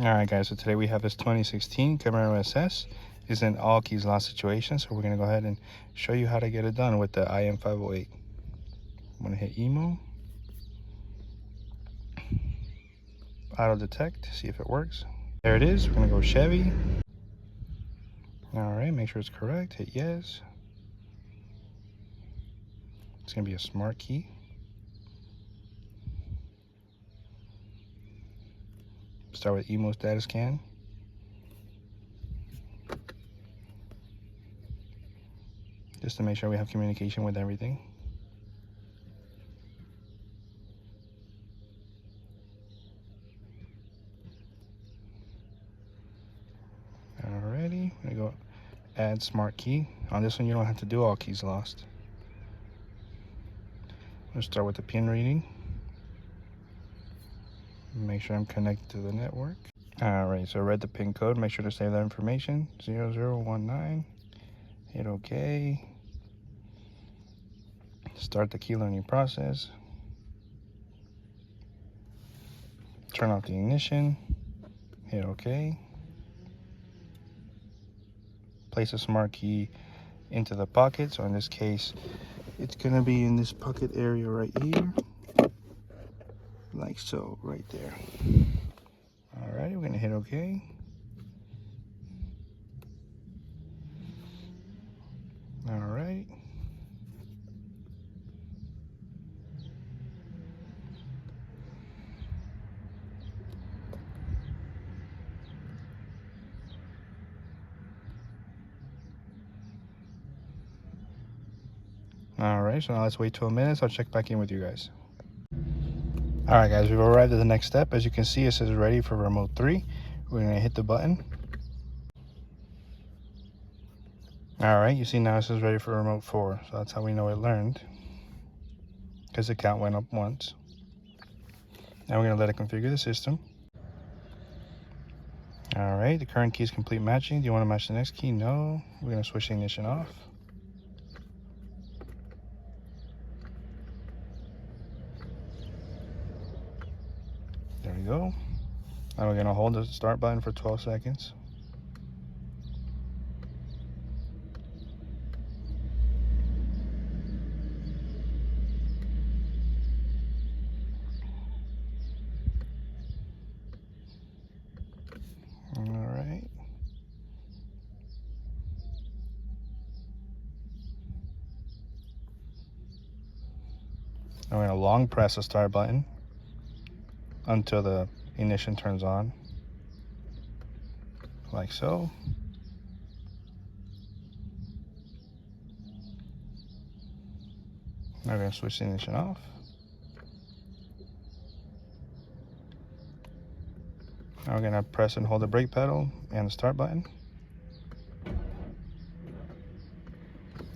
Alright guys, so today we have this 2016 Camaro SS. It's an all keys lost situation, so we're going to go ahead and show you how to get it done with the IM508. I'm going to hit Emo, auto detect, see if it works. There it is. We're going to go Chevy. Alright, make sure it's correct, hit yes. It's going to be a smart key. Start with Emo status scan. Just to make sure we have communication with everything. Alrighty, I'm gonna go add smart key. On this one you don't have to do all keys lost. Let's start with the pin reading. Make sure I'm connected to the network. Alright, so read the pin code. Make sure to save that information. 0019. Hit OK. Start the key learning process. Turn off the ignition. Hit OK. Place a smart key into the pocket. So in this case, it's going to be in this pocket area right here. Like so, right there. Alright, we're going to hit OK. Alright. Alright, so now let's wait 12 minutes. I'll check back in with you guys. Alright guys, we've arrived at the next step. As you can see, it says ready for remote 3. We're going to hit the button. Alright, you see now it says ready for remote 4. So that's how we know it learned, because the count went up once. Now we're going to let it configure the system. Alright, the current key is complete matching. Do you want to match the next key? No. We're going to switch the ignition off. There we go. Now we're going to hold the start button for 12 seconds. Alright. I'm going to long press the start button until the ignition turns on, like so. Now we're going to switch the ignition off. Now we're going to press and hold the brake pedal and the start button.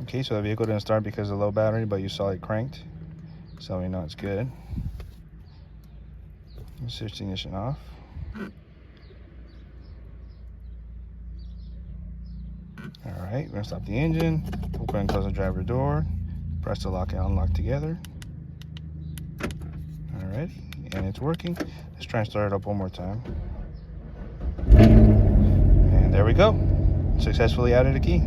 Okay, so the vehicle didn't start because of low battery, but you saw it cranked, so we know it's good. Switch the ignition off. Alright, we're going to stop the engine, open and close the driver door, press the lock and unlock together. Alright, and it's working. Let's try and start it up one more time. And there we go. Successfully added a key.